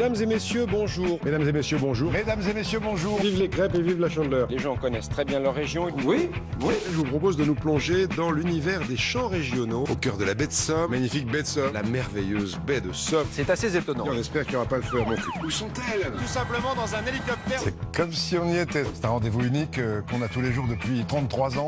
Mesdames et messieurs, bonjour. Mesdames et messieurs, bonjour. Mesdames et messieurs, bonjour. Vive les crêpes et vive la Chandeleur. Les gens connaissent très bien leur région. Oui, je vous propose de nous plonger dans l'univers des chants régionaux, au cœur de la baie de Somme, magnifique baie de Somme, la merveilleuse baie de Somme. C'est assez étonnant. Et on espère qu'il n'y aura pas le feu à mon cul. Où sont-elles? Tout simplement dans un hélicoptère. C'est comme si on y était. C'est un rendez-vous unique qu'on a tous les jours depuis 33 ans.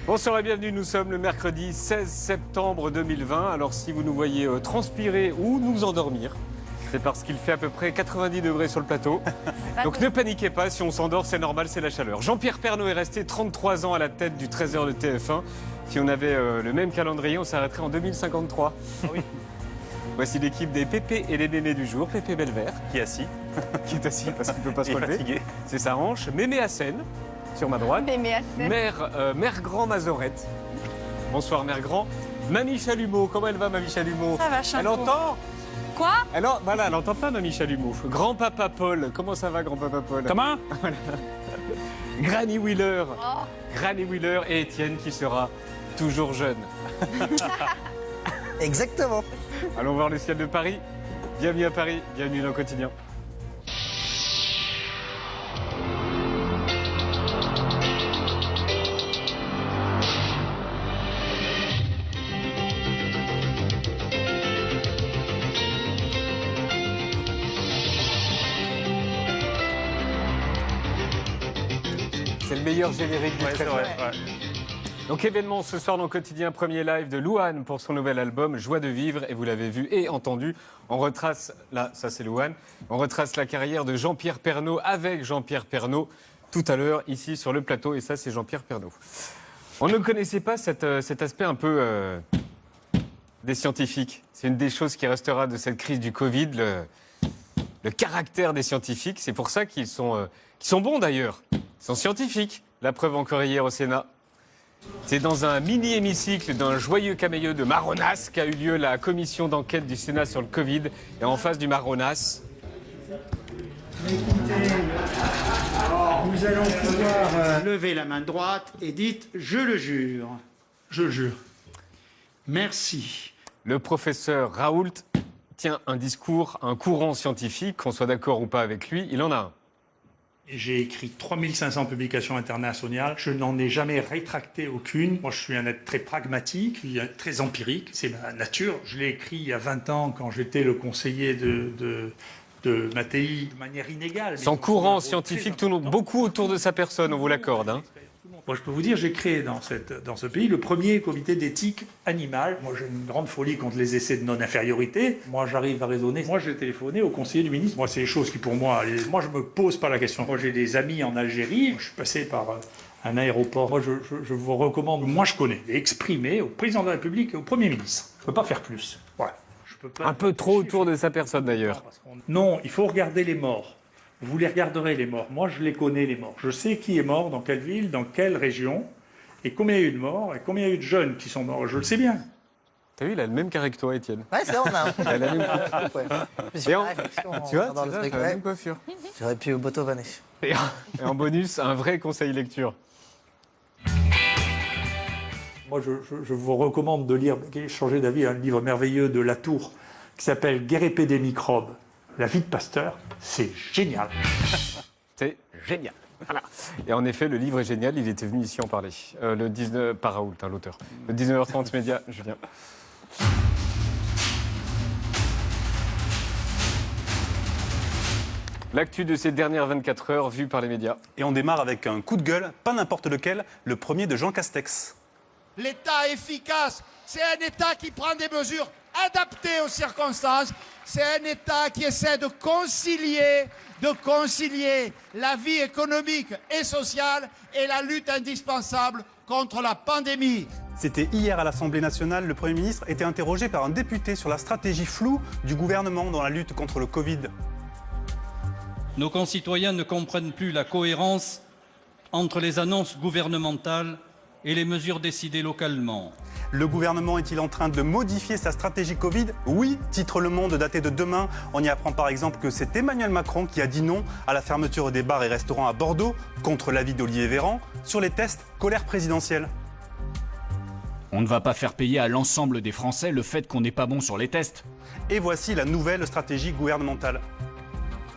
Bonsoir et bienvenue, nous sommes le mercredi 16 septembre 2020. Alors si vous nous voyez transpirer ou nous endormir, c'est parce qu'il fait à peu près 90 degrés sur le plateau. Donc ne paniquez pas, si on s'endort, c'est normal, c'est la chaleur. Jean-Pierre Pernaut est resté 33 ans à la tête du Trésor de TF1. Si on avait le même calendrier, on s'arrêterait en 2053. Ah oui. Voici l'équipe des Pépé et les Mémés du jour. Pépé Belvert, qui est assis, qui est assis parce qu'il ne peut pas se relever. C'est sa hanche. Mémé Hassen, sur ma droite. Mémé Hassen. Mère Grand Mazorette. Bonsoir Mère Grand. Mamie Chalumeau, comment elle va Mamie Chalumeau? Ça va, Chapeau. Elle entend? Quoi? Voilà, elle entend pas Mamie Chalumeau. Grand-papa Paul, comment ça va Grand-papa Paul? Comment? Voilà. Granny Wheeler. Oh. Granny Wheeler et Étienne qui sera toujours jeune. Exactement. Allons voir le ciel de Paris. Bienvenue à Paris, bienvenue dans le quotidien. C'est le meilleur générique du Trésor. Donc événement ce soir dans le quotidien, premier live de Louane pour son nouvel album Joie de vivre, et vous l'avez vu et entendu, on retrace, là ça c'est Louane, on retrace la carrière de Jean-Pierre Pernaut avec Jean-Pierre Pernaut tout à l'heure ici sur le plateau, et ça c'est Jean-Pierre Pernaut. On ne connaissait pas cet aspect un peu des scientifiques, c'est une des choses qui restera de cette crise du Covid, le caractère des scientifiques, c'est pour ça qu'ils sont bons d'ailleurs, ils sont scientifiques, la preuve encore hier au Sénat. C'est dans un mini-hémicycle d'un joyeux camailleux de Marronnas qu'a eu lieu la commission d'enquête du Sénat sur le Covid. Et en face du Marronnas... Écoutez, nous allons pouvoir lever la main droite et dites « Je le jure ». Je le jure. Merci. Le professeur Raoult tient un discours, un courant scientifique, qu'on soit d'accord ou pas avec lui, il en a un. J'ai écrit 3500 publications internationales. Je n'en ai jamais rétracté aucune. Moi, je suis un être très pragmatique, très empirique. C'est ma nature. Je l'ai écrit il y a 20 ans quand j'étais le conseiller de Mattei de manière inégale. Son courant scientifique tourne beaucoup autour de sa personne, on vous l'accorde. Hein. Moi, je peux vous dire, j'ai créé dans ce pays le premier comité d'éthique animale. Moi, j'ai une grande folie contre les essais de non-infériorité. Moi, j'arrive à raisonner. Moi, j'ai téléphoné au conseiller du ministre. Moi, c'est des choses qui, pour moi, moi, je me pose pas la question. Moi, j'ai des amis en Algérie. Je suis passé par un aéroport. Moi, je vous recommande, moi, je connais, exprimer au président de la République et au Premier ministre. Je ne peux pas faire plus. Voilà. Je peux pas Un peu trop autour de sa personne, d'ailleurs. Non, il faut regarder les morts. Vous les regarderez, les morts. Moi, je les connais, les morts. Je sais qui est mort, dans quelle ville, dans quelle région, et combien il y a eu de morts, et combien il y a eu de jeunes qui sont morts. Je le sais bien. T'as vu, il a le même carré que toi, Étienne. Ouais, c'est vrai, on a un peu. Il a la même coiffure. Ouais. Et en- Tu vois, dans le truc, la ouais. même coiffure. J'aurais pu botovanner. Et en bonus, un vrai conseil lecture. Moi, je vous recommande de lire, changer d'avis, un livre merveilleux de Latour qui s'appelle Guerre épée des microbes, la vie de Pasteur. C'est génial. C'est génial. Voilà. Et en effet, le livre est génial, il était venu ici en parler. Le 19... Par Raoult, hein, l'auteur. Le 19h30 média, Julien. L'actu de ces dernières 24 heures vue par les médias. Et on démarre avec un coup de gueule, pas n'importe lequel, le premier de Jean Castex. L'État efficace, c'est un État qui prend des mesures adaptées aux circonstances. C'est un État qui essaie de concilier la vie économique et sociale et la lutte indispensable contre la pandémie. C'était hier à l'Assemblée nationale, le Premier ministre était interrogé par un député sur la stratégie floue du gouvernement dans la lutte contre le Covid. Nos concitoyens ne comprennent plus la cohérence entre les annonces gouvernementales et les mesures décidées localement. Le gouvernement est-il en train de modifier sa stratégie Covid? Oui, titre Le Monde daté de demain. On y apprend par exemple que c'est Emmanuel Macron qui a dit non à la fermeture des bars et restaurants à Bordeaux, contre l'avis d'Olivier Véran, sur les tests colère présidentielle. On ne va pas faire payer à l'ensemble des Français le fait qu'on n'est pas bon sur les tests. Et voici la nouvelle stratégie gouvernementale.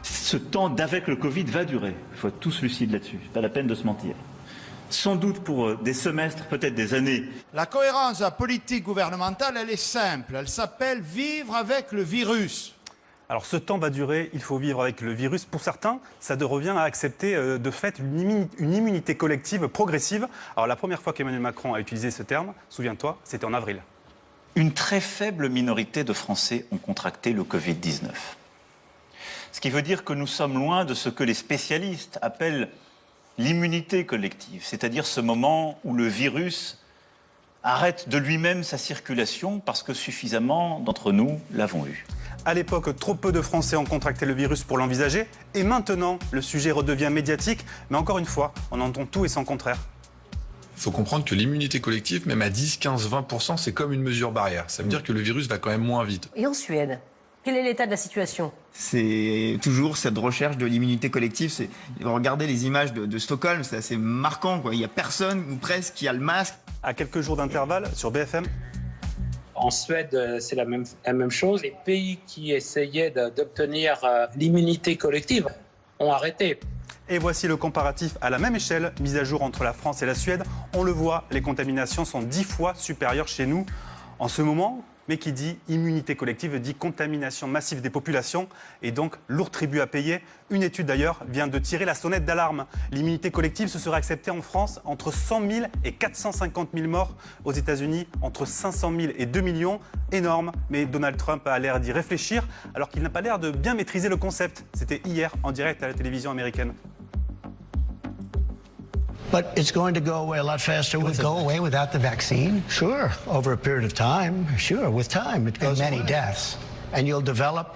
Ce temps d'avec le Covid va durer. Il faut être tous lucides là-dessus. Pas la peine de se mentir. Sans doute pour des semestres, peut-être des années. La cohérence politique gouvernementale, elle est simple. Elle s'appelle vivre avec le virus. Alors ce temps va durer, il faut vivre avec le virus. Pour certains, ça revient à accepter de fait une immunité collective progressive. Alors la première fois qu'Emmanuel Macron a utilisé ce terme, souviens-toi, c'était en avril. Une très faible minorité de Français ont contracté le Covid-19. Ce qui veut dire que nous sommes loin de ce que les spécialistes appellent l'immunité collective, c'est-à-dire ce moment où le virus arrête de lui-même sa circulation parce que suffisamment d'entre nous l'avons eu. À l'époque, trop peu de Français ont contracté le virus pour l'envisager. Et maintenant, le sujet redevient médiatique. Mais encore une fois, on entend tout et son contraire. Il faut comprendre que l'immunité collective, même à 10, 15, 20%, c'est comme une mesure barrière. Ça veut dire que le virus va quand même moins vite. Et en Suède, quel est l'état de la situation? C'est toujours cette recherche de l'immunité collective. Regardez les images de Stockholm, c'est assez marquant, quoi. Il n'y a personne, ou presque, qui a le masque. À quelques jours d'intervalle, sur BFM. En Suède, c'est la même chose. Les pays qui essayaient d'obtenir l'immunité collective ont arrêté. Et voici le comparatif à la même échelle, mise à jour entre la France et la Suède. On le voit, les contaminations sont 10 fois supérieures chez nous en ce moment. Mais qui dit immunité collective dit contamination massive des populations et donc lourd tribut à payer. Une étude d'ailleurs vient de tirer la sonnette d'alarme. L'immunité collective se serait acceptée en France entre 100 000 et 450 000 morts. Aux États-Unis, entre 500 000 et 2 millions. Énorme, mais Donald Trump a l'air d'y réfléchir alors qu'il n'a pas l'air de bien maîtriser le concept. C'était hier en direct à la télévision américaine. But it's going to go away a lot faster. Will it go away without the vaccine? Sure, over a period of time. Sure, with time it goes. And many deaths, and you'll develop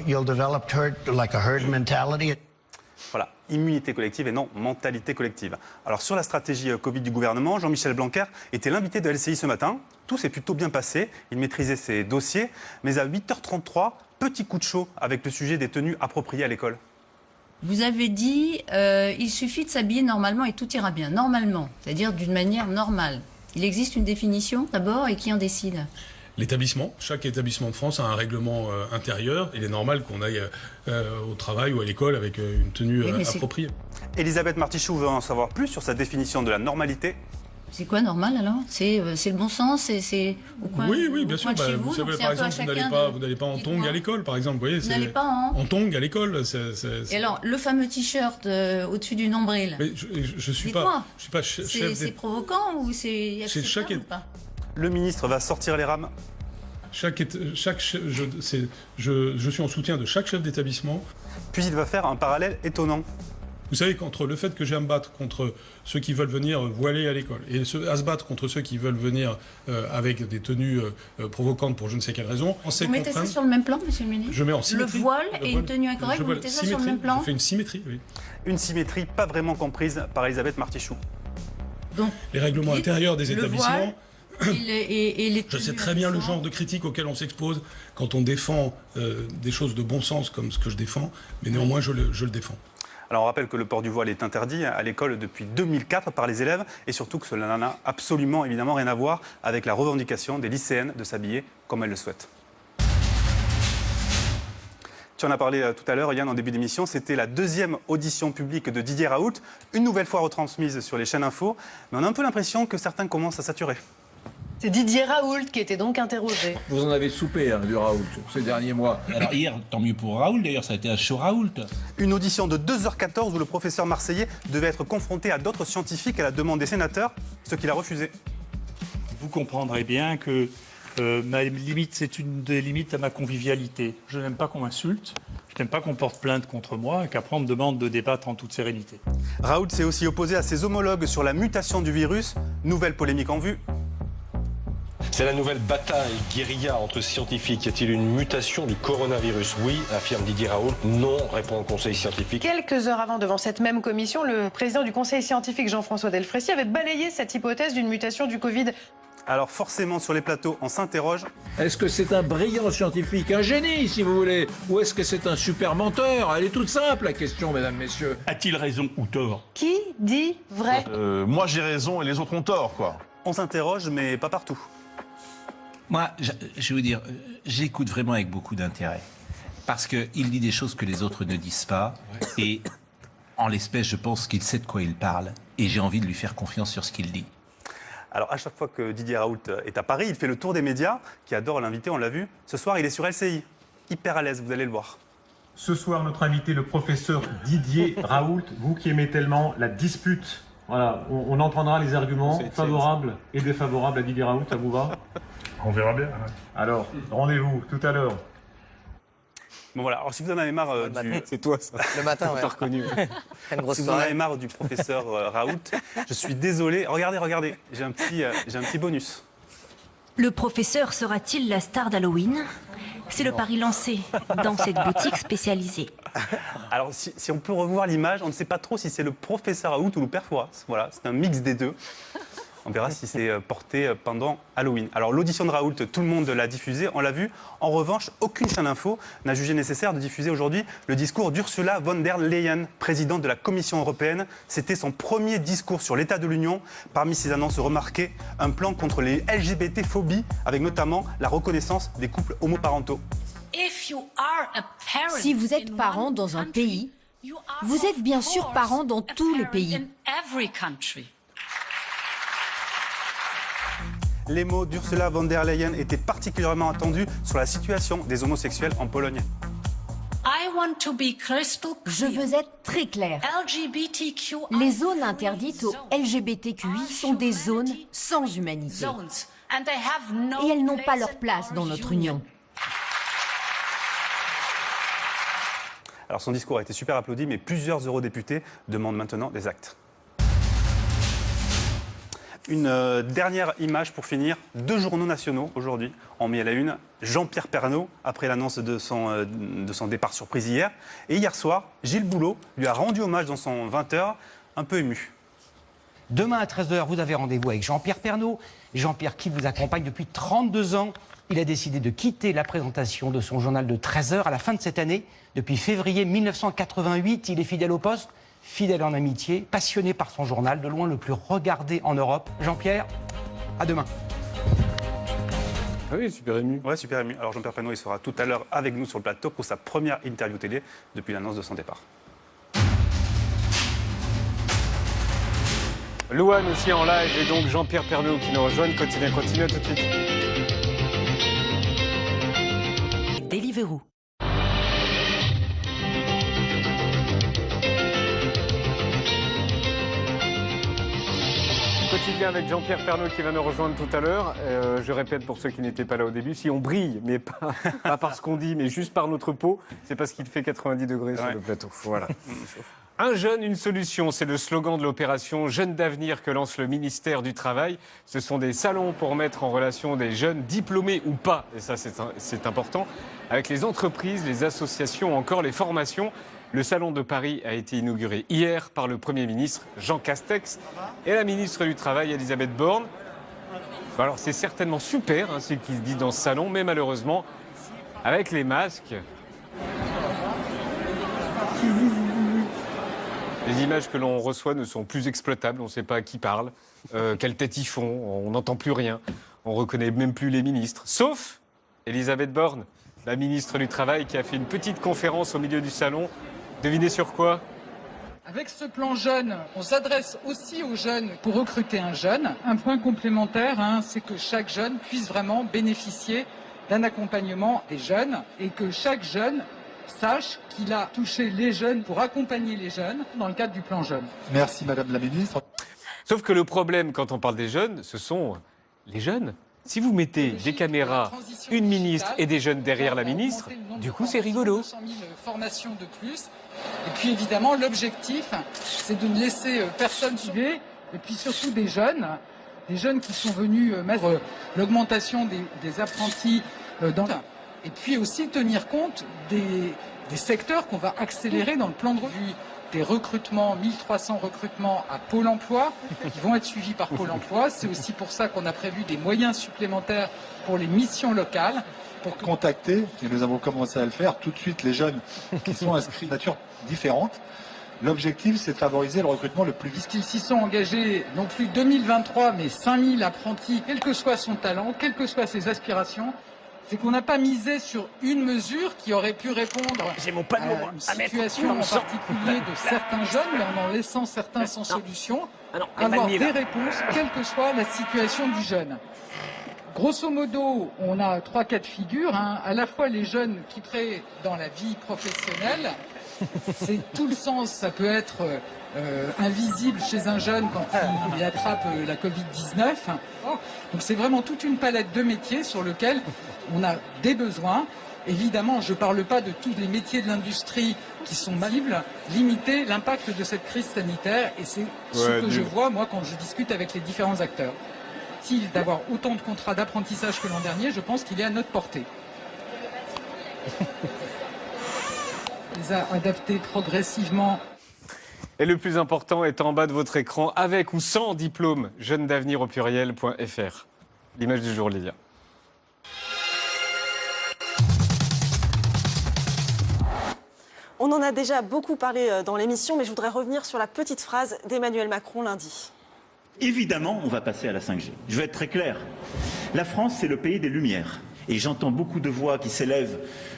herd mentality. Voilà, immunité collective et non mentalité collective. Alors sur la stratégie Covid du gouvernement, Jean-Michel Blanquer était l'invité de LCI ce matin. Tout s'est plutôt bien passé, il maîtrisait ses dossiers, mais à 8h33, petit coup de chaud avec le sujet des tenues appropriées à l'école. Vous avez dit il suffit de s'habiller normalement et tout ira bien. Normalement, c'est-à-dire d'une manière normale. Il existe une définition d'abord et qui en décide? L'établissement. Chaque établissement de France a un règlement intérieur. Il est normal qu'on aille au travail ou à l'école avec une tenue appropriée. Elisabeth Martichoux veut en savoir plus sur sa définition de la normalité. C'est quoi normal alors? C'est le bon sens? C'est au coin? Oui, bien sûr. Vous savez, par exemple, vous n'allez pas en tongs à l'école, par exemple. Vous voyez, n'allez pas en tongs à l'école. Et alors, le fameux t-shirt au-dessus du nombril. Mais je suis pas chef. C'est provoquant ou c'est acceptable ou pas? Le ministre va sortir les rames. Je suis en soutien de chaque chef d'établissement. Puis il va faire un parallèle étonnant. Vous savez, qu'entre le fait que j'ai à me battre contre ceux qui veulent venir voilés à l'école et à se battre contre ceux qui veulent venir avec des tenues provocantes pour je ne sais quelle raison... Vous mettez ça sur le même plan, monsieur le ministre? Je mets en symétrie. Le voile et une tenue incorrecte, vous mettez ça sur le même plan? Je fais une symétrie, oui. Une symétrie pas vraiment comprise par Elisabeth Martichoux. Donc, les règlements intérieurs des établissements... Je sais très bien le genre de critique auquel on s'expose quand on défend des choses de bon sens comme ce que je défends, mais néanmoins je le défends. Alors on rappelle que le port du voile est interdit à l'école depuis 2004 par les élèves et surtout que cela n'a absolument évidemment rien à voir avec la revendication des lycéennes de s'habiller comme elles le souhaitent. Tu en as parlé tout à l'heure, Yann, en début d'émission. C'était la deuxième audition publique de Didier Raoult, une nouvelle fois retransmise sur les chaînes info, mais on a un peu l'impression que certains commencent à saturer. C'est Didier Raoult qui était donc interrogé. Vous en avez soupé du Raoult ces derniers mois. Alors hier, tant mieux pour Raoult, d'ailleurs ça a été un show Raoult. Une audition de 2h14 où le professeur marseillais devait être confronté à d'autres scientifiques à la demande des sénateurs, ce qu'il a refusé. Vous comprendrez bien que ma limite, c'est une des limites à ma convivialité. Je n'aime pas qu'on m'insulte, je n'aime pas qu'on porte plainte contre moi et qu'après on me demande de débattre en toute sérénité. Raoult s'est aussi opposé à ses homologues sur la mutation du virus. Nouvelle polémique en vue. C'est la nouvelle bataille guérilla entre scientifiques. Y a-t-il une mutation du coronavirus? Oui, affirme Didier Raoult. Non, répond le conseil scientifique. Quelques heures avant, devant cette même commission, le président du conseil scientifique, Jean-François Delfraissy, avait balayé cette hypothèse d'une mutation du Covid. Alors forcément, sur les plateaux, on s'interroge. Est-ce que c'est un brillant scientifique, un génie, si vous voulez? Ou est-ce que c'est un super menteur? Elle est toute simple, la question, mesdames, messieurs. A-t-il raison ou tort? Qui dit vrai? Moi j'ai raison et les autres ont tort, quoi. On s'interroge, mais pas partout. Moi, je vais vous dire, j'écoute vraiment avec beaucoup d'intérêt. Parce qu'il dit des choses que les autres ne disent pas. Et en l'espèce, je pense qu'il sait de quoi il parle. Et j'ai envie de lui faire confiance sur ce qu'il dit. Alors, à chaque fois que Didier Raoult est à Paris, il fait le tour des médias, qui adorent l'inviter, on l'a vu. Ce soir, il est sur LCI. Hyper à l'aise, vous allez le voir. Ce soir, notre invité, le professeur Didier Raoult, vous qui aimez tellement la dispute. Voilà, on entendra les arguments favorables et défavorables à Didier Raoult, ça vous va? On verra bien. Alors, rendez-vous tout à l'heure. Bon voilà, alors si vous en avez marre C'est toi ça. Le matin, ouais. T'as reconnu. Une grosse si vous en avez soirée. marre du professeur Raoult, je suis désolé. Regardez, j'ai un petit bonus. Le professeur sera-t-il la star d'Halloween? C'est le pari lancé dans cette boutique spécialisée. Alors si on peut revoir l'image, on ne sait pas trop si c'est le professeur Raoult ou le père Fouras. Voilà, c'est un mix des deux. On verra si c'est porté pendant Halloween. Alors l'audition de Raoult, tout le monde l'a diffusée, on l'a vu. En revanche, aucune chaîne info n'a jugé nécessaire de diffuser aujourd'hui le discours d'Ursula von der Leyen, présidente de la Commission européenne. C'était son premier discours sur l'état de l'Union. Parmi ses annonces remarquées, un plan contre les LGBT-phobies, avec notamment la reconnaissance des couples homoparentaux. Si vous êtes parent dans un pays, vous êtes bien sûr parent dans tous les pays. Les mots d'Ursula von der Leyen étaient particulièrement attendus sur la situation des homosexuels en Pologne. Je veux être très clair. Les zones interdites aux LGBTQI sont des zones sans humanité. Et elles n'ont pas leur place dans notre Union. Alors son discours a été super applaudi, mais plusieurs eurodéputés demandent maintenant des actes. Une dernière image pour finir. 2 journaux nationaux aujourd'hui ont mis à la une Jean-Pierre Pernaut après l'annonce de son départ surprise hier. Et hier soir, Gilles Boulot lui a rendu hommage dans son 20h, un peu ému. Demain à 13h, vous avez rendez-vous avec Jean-Pierre Pernaut. Jean-Pierre qui vous accompagne depuis 32 ans. Il a décidé de quitter la présentation de son journal de 13h à la fin de cette année. Depuis février 1988, il est fidèle au poste. Fidèle en amitié, passionné par son journal, de loin le plus regardé en Europe. Jean-Pierre, à demain. Ah oui, super ému. Ouais, super ému. Alors Jean-Pierre Pernaut, il sera tout à l'heure avec nous sur le plateau pour sa première interview télé depuis l'annonce de son départ. Louane aussi en live et donc Jean-Pierre Pernaut qui nous rejoignent. Quotidien continue, à tout de suite. Deliveroo. Quotidien avec Jean-Pierre Pernaut qui va nous rejoindre tout à l'heure. Je répète pour ceux qui n'étaient pas là au début, si on brille, mais pas par ce qu'on dit, mais juste par notre peau, c'est parce qu'il fait 90 degrés sur le plateau. Voilà. Un jeune, une solution, c'est le slogan de l'opération Jeunes d'avenir que lance le ministère du Travail. Ce sont des salons pour mettre en relation des jeunes diplômés ou pas, et ça c'est important, avec les entreprises, les associations, encore les formations. Le salon de Paris a été inauguré hier par le Premier ministre Jean Castex et la ministre du Travail Elisabeth Borne. Alors c'est certainement super ce qui se dit dans ce salon, mais malheureusement, avec les masques, les images que l'on reçoit ne sont plus exploitables, on ne sait pas à qui parle, quelle tête ils font, on n'entend plus rien, on ne reconnaît même plus les ministres, sauf Elisabeth Borne, la ministre du Travail qui a fait une petite conférence au milieu du salon. Devinez sur quoi? Avec ce plan jeune, on s'adresse aussi aux jeunes pour recruter un jeune. Un point complémentaire, c'est que chaque jeune puisse vraiment bénéficier d'un accompagnement des jeunes et que chaque jeune sache qu'il a touché les jeunes pour accompagner les jeunes dans le cadre du plan jeune. Merci Madame la Ministre. Sauf que le problème quand on parle des jeunes, ce sont les jeunes. Si vous mettez des caméras, une ministre et des jeunes derrière la ministre, du coup c'est rigolo. 200 000 formations de plus. Et puis évidemment, l'objectif, c'est de ne laisser personne filer. Et puis surtout des jeunes qui sont venus mettre l'augmentation des apprentis dans le... Et puis aussi tenir compte des secteurs qu'on va accélérer dans le plan de revue. Des recrutements, 1300 recrutements à Pôle emploi, qui vont être suivis par Pôle emploi. C'est aussi pour ça qu'on a prévu des moyens supplémentaires pour les missions locales. Pour contacter, et nous avons commencé à le faire, tout de suite les jeunes qui sont inscrits de nature différente. L'objectif, c'est de favoriser le recrutement le plus vite. S'ils s'y sont engagés, non plus 2023, mais 5000 apprentis, quel que soit son talent, quelles que soient ses aspirations, c'est qu'on n'a pas misé sur une mesure qui aurait pu répondre à une situation en particulier de certains jeunes, mais en laissant certains sans solution, avoir des réponses, quelle que soit la situation du jeune. Grosso modo, on a 3 cas de figure, hein. À la fois les jeunes qui créent dans la vie professionnelle, c'est tout le sens, ça peut être invisible chez un jeune quand il attrape la Covid-19. Donc c'est vraiment toute une palette de métiers sur lesquels on a des besoins. Évidemment, je ne parle pas de tous les métiers de l'industrie qui sont cibles, limiter l'impact de cette crise sanitaire, et c'est ce que je vois, moi, quand je discute avec les différents acteurs. D'avoir autant de contrats d'apprentissage que l'an dernier, je pense qu'il est à notre portée. Les a adaptés progressivement. Et le plus important est en bas de votre écran, avec ou sans diplôme, jeunesdavenir au pluriel.fr. L'image du jour, Lydia. On en a déjà beaucoup parlé dans l'émission, mais je voudrais revenir sur la petite phrase d'Emmanuel Macron lundi. Évidemment, on va passer à la 5G. Je vais être très clair. La France, c'est le pays des Lumières. Et j'entends beaucoup de voix qui s'élèvent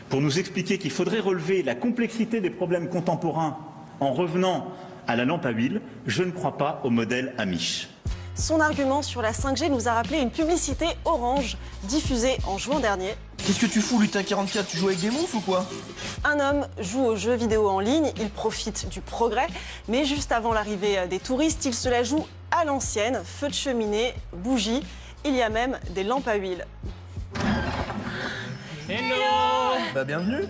pour nous expliquer qu'il faudrait relever la complexité des problèmes contemporains en revenant à la lampe à huile. Je ne crois pas au modèle Amish. Son argument sur la 5G nous a rappelé une publicité Orange diffusée en juin dernier. Qu'est-ce que tu fous, Lutin 44? Tu joues avec des moufles ou quoi? Un homme joue aux jeux vidéo en ligne, il profite du progrès, mais juste avant l'arrivée des touristes, il se la joue à l'ancienne, feu de cheminée, bougies, il y a même des lampes à huile. Hello. Bah bienvenue.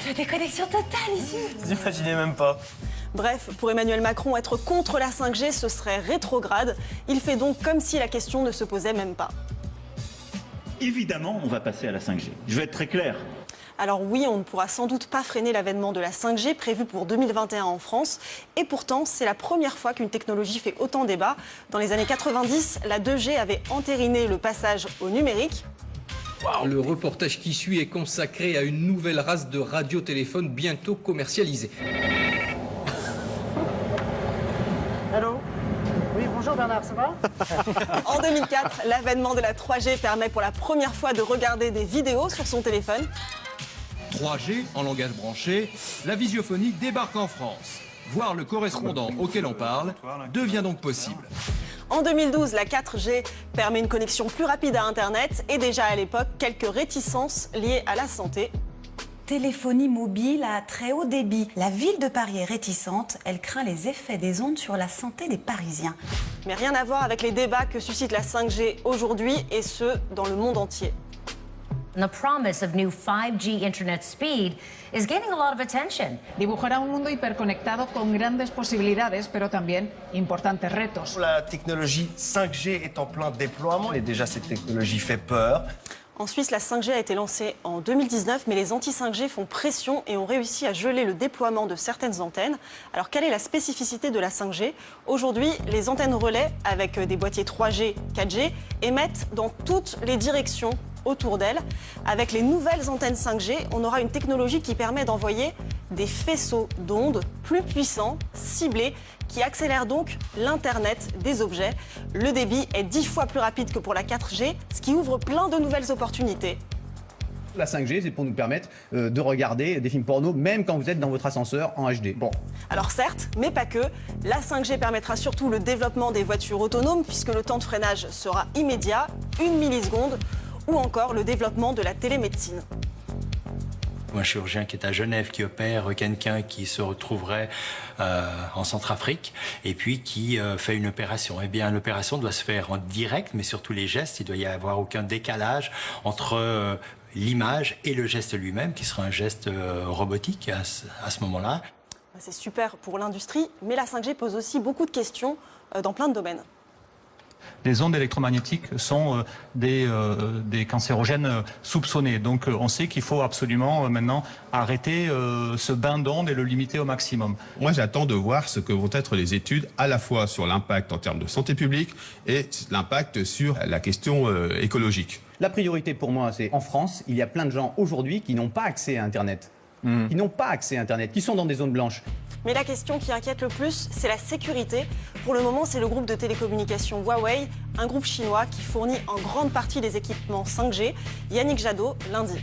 C'est des connexions totales ici. Vous imaginez même pas. Bref, pour Emmanuel Macron, être contre la 5G, ce serait rétrograde. Il fait donc comme si la question ne se posait même pas. Évidemment, on va passer à la 5G. Je vais être très clair. Alors oui, on ne pourra sans doute pas freiner l'avènement de la 5G prévu pour 2021 en France. Et pourtant, c'est la première fois qu'une technologie fait autant débat. Dans les années 90, la 2G avait entériné le passage au numérique. Wow. Le reportage qui suit est consacré à une nouvelle race de radiotéléphones bientôt commercialisée. Allô? Oui, bonjour Bernard, ça va? En 2004, l'avènement de la 3G permet pour la première fois de regarder des vidéos sur son téléphone. 3G, en langage branché, la visiophonie débarque en France. Voir le correspondant auquel on parle devient donc possible. En 2012, la 4G permet une connexion plus rapide à Internet et déjà à l'époque, quelques réticences liées à la santé. Téléphonie mobile à très haut débit. La ville de Paris est réticente. Elle craint les effets des ondes sur la santé des Parisiens. Mais rien à voir avec les débats que suscite la 5G aujourd'hui, et ce, dans le monde entier. The promise of new 5G internet speed is gaining a lot of attention. Dibujará un mundo hiperconectado con grandes posibilidades, pero también importantes retos. La technologie 5G est en plein déploiement et déjà cette technologie fait peur. En Suisse, la 5G a été lancée en 2019, mais les anti-5G font pression et ont réussi à geler le déploiement de certaines antennes. Alors, quelle est la spécificité de la 5G? Aujourd'hui, les antennes relais, avec des boîtiers 3G, 4G, émettent dans toutes les directions autour d'elles. Avec les nouvelles antennes 5G, on aura une technologie qui permet d'envoyer des faisceaux d'ondes plus puissants, ciblés, qui accélèrent donc l'Internet des objets. Le débit est 10 fois plus rapide que pour la 4G, ce qui ouvre plein de nouvelles opportunités. La 5G, c'est pour nous permettre de regarder des films porno, même quand vous êtes dans votre ascenseur en HD. Bon. Alors certes, mais pas que. La 5G permettra surtout le développement des voitures autonomes, puisque le temps de freinage sera immédiat, 1 milliseconde, ou encore le développement de la télémédecine. Un chirurgien qui est à Genève, qui opère quelqu'un qui se retrouverait en Centrafrique et puis qui fait une opération. Eh bien, l'opération doit se faire en direct, mais surtout les gestes, il doit y avoir aucun décalage entre l'image et le geste lui-même, qui sera un geste robotique à ce moment-là. C'est super pour l'industrie, mais la 5G pose aussi beaucoup de questions dans plein de domaines. Les ondes électromagnétiques sont des cancérogènes soupçonnés. Donc on sait qu'il faut absolument maintenant arrêter ce bain d'ondes et le limiter au maximum. Moi j'attends de voir ce que vont être les études à la fois sur l'impact en termes de santé publique et l'impact sur la question écologique. La priorité pour moi, c'est en France, il y a plein de gens aujourd'hui qui n'ont pas accès à Internet. qui n'ont pas accès à Internet, qui sont dans des zones blanches. Mais la question qui inquiète le plus, c'est la sécurité. Pour le moment, c'est le groupe de télécommunications Huawei, un groupe chinois qui fournit en grande partie les équipements 5G. Yannick Jadot, lundi.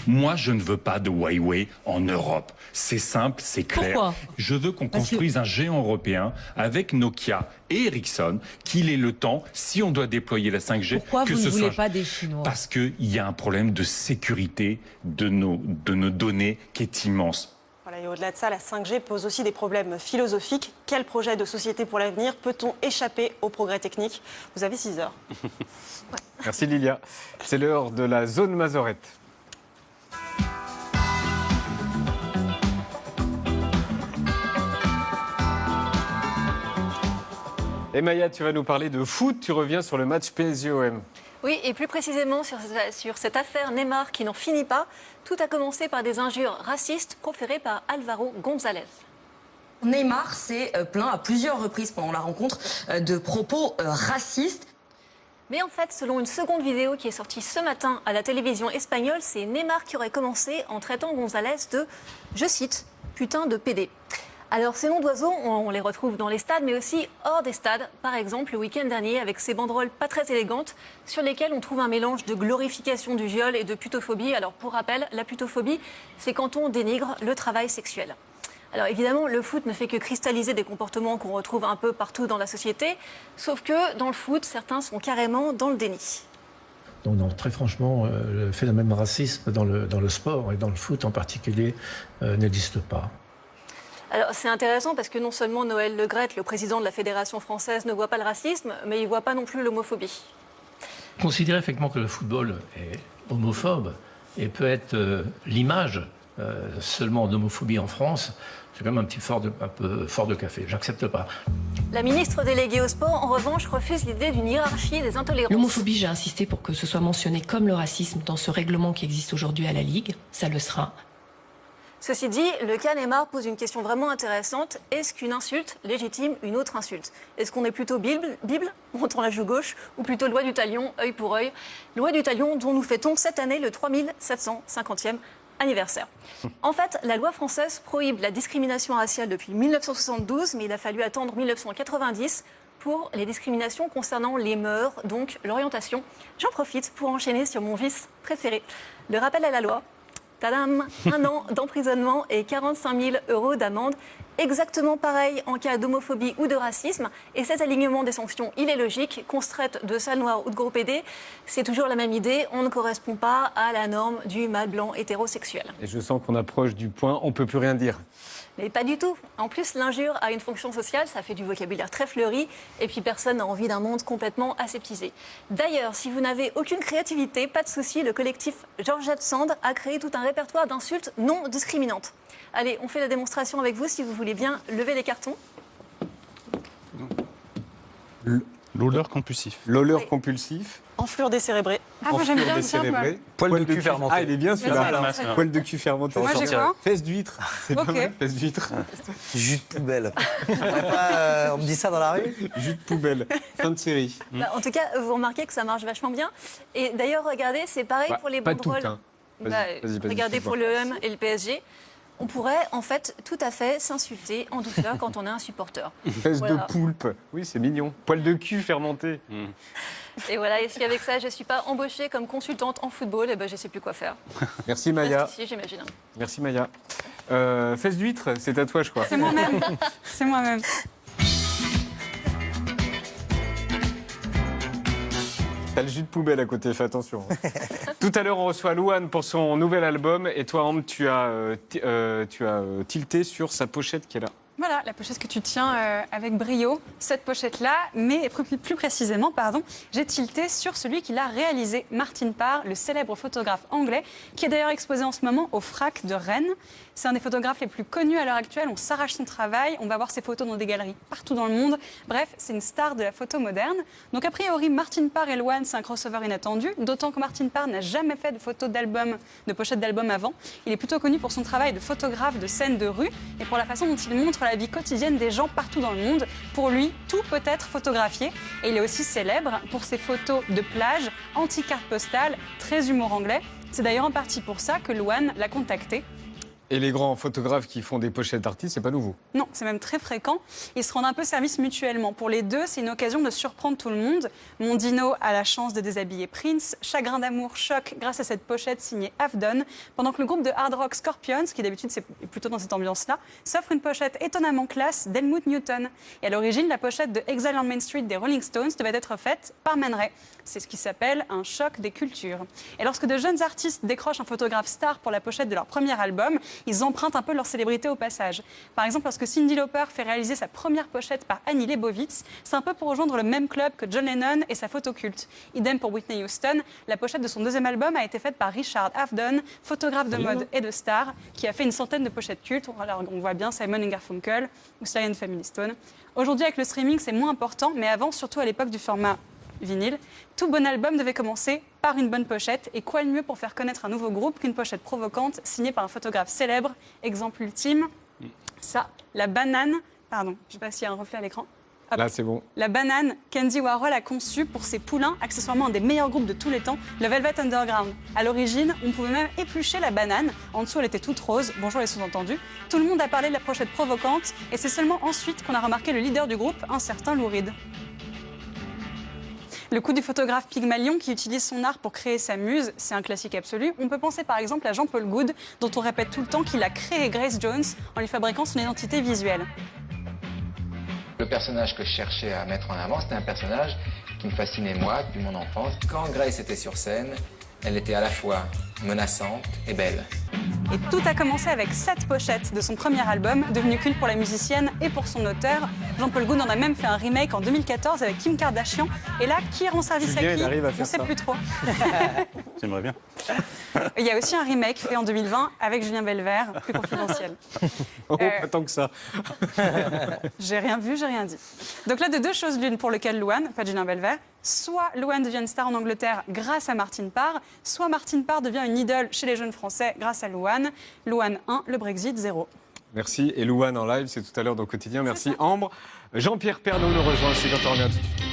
Moi, je ne veux pas de Huawei en Europe. C'est simple, c'est clair. Pourquoi ? Je veux qu'on construise un géant européen avec Nokia et Ericsson, qu'il ait le temps, si on doit déployer la 5G, Pourquoi que vous ce ne voulez soit... pas des Chinois ? Parce qu'il y a un problème de sécurité de nos données qui est immense. Voilà, et au-delà de ça, la 5G pose aussi des problèmes philosophiques. Quel projet de société pour l'avenir? Peut-on échapper aux progrès techniques? Vous avez 6 heures. Merci Lilia. C'est l'heure de la zone Mazorette. Et Maya, tu vas nous parler de foot. Tu reviens sur le match PSG-OM. Oui, et plus précisément sur cette affaire Neymar qui n'en finit pas. Tout a commencé par des injures racistes proférées par Álvaro González. Neymar s'est plaint à plusieurs reprises pendant la rencontre de propos racistes. Mais en fait, selon une seconde vidéo qui est sortie ce matin à la télévision espagnole, c'est Neymar qui aurait commencé en traitant González de, je cite, putain de PD. Alors ces noms d'oiseaux, on les retrouve dans les stades, mais aussi hors des stades. Par exemple, le week-end dernier, avec ces banderoles pas très élégantes, sur lesquelles on trouve un mélange de glorification du viol et de putophobie. Alors pour rappel, la putophobie, c'est quand on dénigre le travail sexuel. Alors évidemment, le foot ne fait que cristalliser des comportements qu'on retrouve un peu partout dans la société, sauf que dans le foot, certains sont carrément dans le déni. Donc non, très franchement, le phénomène racisme dans le sport et dans le foot en particulier n'existe pas. Alors c'est intéressant parce que non seulement Noël Le Graët, le président de la Fédération française, ne voit pas le racisme, mais il ne voit pas non plus l'homophobie. Considérer effectivement que le football est homophobe et peut être l'image seulement d'homophobie en France, c'est quand même un peu fort de café. J'accepte pas. La ministre déléguée au sport, en revanche, refuse l'idée d'une hiérarchie des intolérances. L'homophobie, j'ai insisté pour que ce soit mentionné comme le racisme dans ce règlement qui existe aujourd'hui à la Ligue. Ça le sera. Ceci dit, le cas Neymar pose une question vraiment intéressante. Est-ce qu'une insulte légitime une autre insulte? Est-ce qu'on est plutôt Bible, montrant la joue gauche, ou plutôt loi du talion, œil pour œil? Loi du talion dont nous fêtons cette année le 3750e anniversaire. En fait, la loi française prohibe la discrimination raciale depuis 1972, mais il a fallu attendre 1990 pour les discriminations concernant les mœurs, donc l'orientation. J'en profite pour enchaîner sur mon vice préféré, le rappel à la loi. Tadam, 1 an d'emprisonnement et 45 000 € d'amende. Exactement pareil en cas d'homophobie ou de racisme. Et cet alignement des sanctions, il est logique. Qu'on se traite de sale noire ou de gros PD, c'est toujours la même idée. On ne correspond pas à la norme du mâle blanc hétérosexuel. Et je sens qu'on approche du point, on ne peut plus rien dire. Mais pas du tout. En plus, l'injure a une fonction sociale, ça fait du vocabulaire très fleuri, et puis personne n'a envie d'un monde complètement aseptisé. D'ailleurs, si vous n'avez aucune créativité, pas de souci, le collectif Georgette Sand a créé tout un répertoire d'insultes non discriminantes. Allez, on fait la démonstration avec vous si vous voulez bien lever les cartons. L'oleur compulsif. L'oleur compulsif. Enflure décérébrée. Ah, moi j'aime bien le simple. Poil de cul fermenté. Ah, il est bien celui-là. celui-là. Poil de cul fermenté. Moi, j'ai quoi? Fesses d'huître. C'est pas mal, fesses d'huître. Jus de poubelle. On me dit ça dans la rue? Jus de poubelle. Fin de série. Bah, en tout cas, vous remarquez que ça marche vachement bien. Et d'ailleurs, regardez, c'est pareil pour les pas banderoles. toutes, hein. Vas-y, Regardez pour le l'OM et le PSG. On pourrait en fait tout à fait s'insulter en douceur quand on est un supporter. Fesses Voilà. de poulpe. Oui, c'est mignon. Poil de cul fermenté. Et voilà, et si avec ça je ne suis pas embauchée comme consultante en football, eh ben, je ne sais plus quoi faire. Merci Maya. Reste ici, j'imagine. Merci Maya. Fesses d'huître, c'est à toi, je crois. C'est moi-même. C'est moi-même. T'as le jus de poubelle à côté, fais attention. Tout à l'heure, on reçoit Louane pour son nouvel album. Et toi, Ambre, tu as tilté sur sa pochette qui est là. Voilà, la pochette que tu tiens avec brio, cette pochette-là, mais plus précisément, j'ai tilté sur celui qui l'a réalisé, Martin Parr, le célèbre photographe anglais, qui est d'ailleurs exposé en ce moment au FRAC de Rennes. C'est un des photographes les plus connus à l'heure actuelle, on s'arrache son travail, on va voir ses photos dans des galeries partout dans le monde. Bref, c'est une star de la photo moderne. Donc a priori, Martin Parr et Louane, c'est un crossover inattendu, d'autant que Martin Parr n'a jamais fait de photos d'album, de pochette d'album avant. Il est plutôt connu pour son travail de photographe de scènes de rue et pour la façon dont il montre la vie quotidienne des gens partout dans le monde. Pour lui, tout peut être photographié. Et il est aussi célèbre pour ses photos de plage, anti-carte postale, très humour anglais. C'est d'ailleurs en partie pour ça que Louane l'a contacté. Et les grands photographes qui font des pochettes d'artistes, c'est pas nouveau. Non, c'est même très fréquent. Ils se rendent un peu service mutuellement. Pour les deux, c'est une occasion de surprendre tout le monde. Mondino a la chance de déshabiller Prince. Chagrin d'amour choque grâce à cette pochette signée Avdon. Pendant que le groupe de hard rock Scorpions, qui d'habitude c'est plutôt dans cette ambiance-là, s'offre une pochette étonnamment classe d'Helmut Newton. Et à l'origine, la pochette de Exile on Main Street des Rolling Stones devait être faite par Man Ray. C'est ce qui s'appelle un choc des cultures. Et lorsque de jeunes artistes décrochent un photographe star pour la pochette de leur premier album, ils empruntent un peu leur célébrité au passage. Par exemple, lorsque Cyndi Lauper fait réaliser sa première pochette par Annie Leibovitz, c'est un peu pour rejoindre le même club que John Lennon et sa photo culte. Idem pour Whitney Houston, la pochette de son deuxième album a été faite par Richard Avedon, photographe de mode et de star, qui a fait une centaine de pochettes cultes. Alors, on voit bien Simon & Garfunkel ou Sly and Family Stone. Aujourd'hui, avec le streaming, c'est moins important, mais avant, surtout à l'époque du format vinyle, tout bon album devait commencer par une bonne pochette. Et quoi de mieux pour faire connaître un nouveau groupe qu'une pochette provocante signée par un photographe célèbre. Exemple ultime, ça, la banane, pardon, je ne sais pas s'il y a un reflet à l'écran. Hop. Là, c'est bon. La banane qu'Andy Warhol a conçue pour ses poulains, accessoirement un des meilleurs groupes de tous les temps, le Velvet Underground. À l'origine, on pouvait même éplucher la banane. En dessous, elle était toute rose. Bonjour les sous-entendus. Tout le monde a parlé de la pochette provocante. Et c'est seulement ensuite qu'on a remarqué le leader du groupe, un certain Lou Reed. Le coup du photographe Pygmalion qui utilise son art pour créer sa muse, c'est un classique absolu. On peut penser par exemple à Jean-Paul Goude, dont on répète tout le temps qu'il a créé Grace Jones en lui fabriquant son identité visuelle. Le personnage que je cherchais à mettre en avant, c'était un personnage qui me fascinait moi depuis mon enfance. Quand Grace était sur scène, elle était à la fois menaçante et belle. Et tout a commencé avec cette pochette de son premier album, devenu culte pour la musicienne et pour son auteur. Jean-Paul Goude en a même fait un remake en 2014 avec Kim Kardashian. Et là, qui rend service à qui? On ne sait plus trop. J'aimerais bien. Il y a aussi un remake fait en 2020 avec Julien Belver, plus confidentiel. Oh, pas tant que ça. J'ai rien vu, j'ai rien dit. Donc là, de deux choses l'une pour lequel Louane, pas Julien Belver, soit Louane devient une star en Angleterre grâce à Martine Parr, soit Martine Parr devient une idole chez les jeunes Français grâce à Louane. Louane 1, le Brexit 0. Merci. Et Louane en live, c'est tout à l'heure dans le Quotidien. Merci Ambre. Jean-Pierre Pernaut nous rejoint, c'est quand on revient tout de suite.